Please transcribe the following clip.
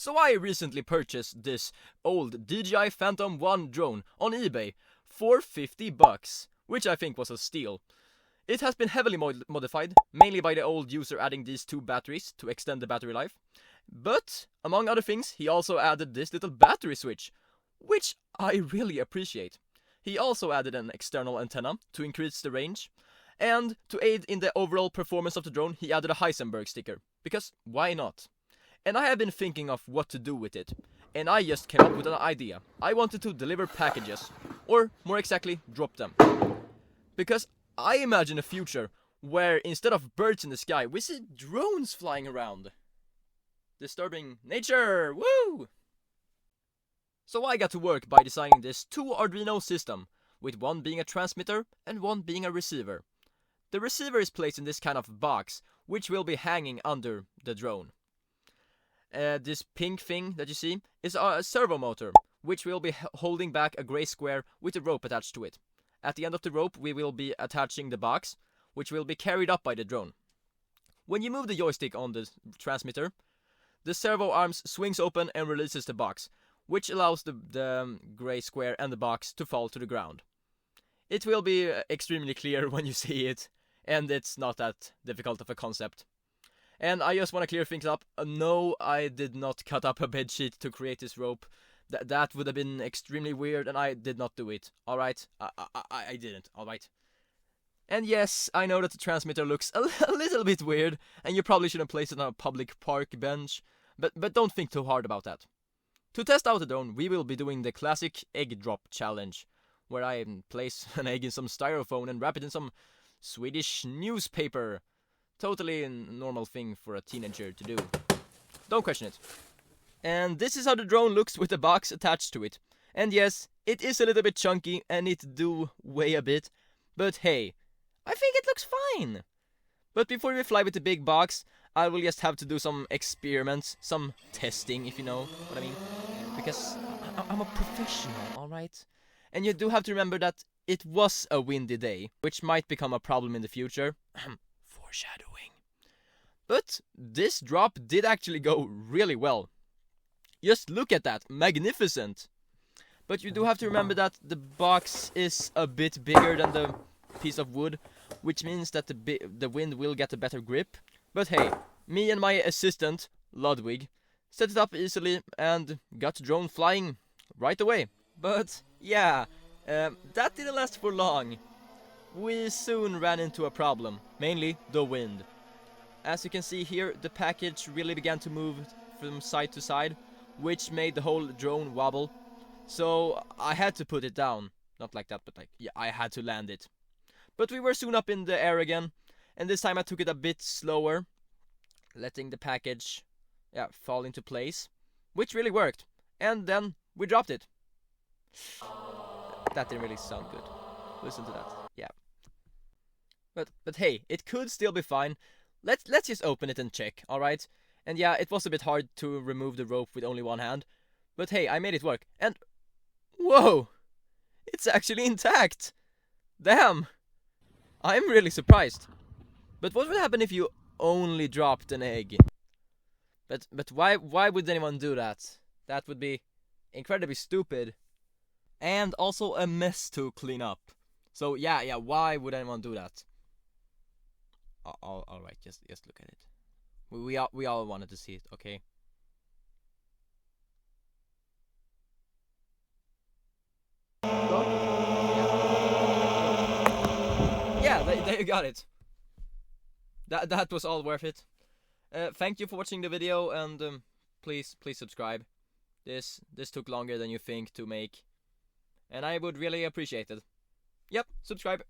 So I recently purchased this old DJI Phantom 1 drone on eBay for $50, which I think was a steal. It has been heavily modified, mainly by the old user adding these two batteries to extend the battery life. But, among other things, he also added this little battery switch, which I really appreciate. He also added an external antenna to increase the range, and to aid in the overall performance of the drone, he added a Heisenberg sticker, because why not? And I have been thinking of what to do with it, and I just came up with an idea. I wanted to deliver packages, or more exactly, drop them. Because I imagine a future where instead of birds in the sky, we see drones flying around. Disturbing nature, woo! So I got to work by designing this 2 Arduino system, with one being a transmitter and one being a receiver. The receiver is placed in this kind of box, which will be hanging under the drone. This pink thing that you see is a servo motor, which will be holding back a gray square with a rope attached to it. At the end of the rope we will be attaching the box, which will be carried up by the drone. When you move the joystick on the transmitter, the servo arms swings open and releases the box, which allows the gray square and the box to fall to the ground. It will be extremely clear when you see it, and it's not that difficult of a concept. And I just want to clear things up. No, I did not cut up a bedsheet to create this rope. That would have been extremely weird, and I did not do it. Alright? I didn't. Alright? And yes, I know that the transmitter looks a little bit weird, and you probably shouldn't place it on a public park bench, but don't think too hard about that. To test out the drone, we will be doing the classic egg drop challenge, where I place an egg in some styrofoam and wrap it in some Swedish newspaper. Totally a normal thing for a teenager to do. Don't question it. And this is how the drone looks with the box attached to it. And yes, it is a little bit chunky and it do weigh a bit, but hey, I think it looks fine. But before we fly with the big box, I will just have to do some experiments, some testing, if you know what I mean. Because I'm a professional, alright? And you do have to remember that it was a windy day, which might become a problem in the future. Foreshadowing. But this drop did actually go really well. Just look at that, magnificent. But you do have to remember that the box is a bit bigger than the piece of wood, which means that the wind will get a better grip. But hey, me and my assistant, Ludwig, set it up easily and got the drone flying right away. But yeah, that didn't last for long. We soon ran into a problem, mainly the wind. As you can see here, the package really began to move from side to side, which made the whole drone wobble. So I had to put it down. Not like that, but like, yeah, I had to land it. But we were soon up in the air again, and this time I took it a bit slower, letting the package fall into place, which really worked. And then we dropped it. That didn't really sound good. Listen to that. Yeah. But hey, it could still be fine. Let's just open it and check, alright? And yeah, it was a bit hard to remove the rope with only one hand. But hey, I made it work. And whoa! It's actually intact! Damn! I'm really surprised. But what would happen if you only dropped an egg? But why would anyone do that? That would be incredibly stupid. And also a mess to clean up. So yeah, why would anyone do that? Alright, just look at it. We all wanted to see it, okay? Yeah, there you got it. That was all worth it. Thank you for watching the video, and please subscribe. This took longer than you think to make, and I would really appreciate it. Yep, subscribe.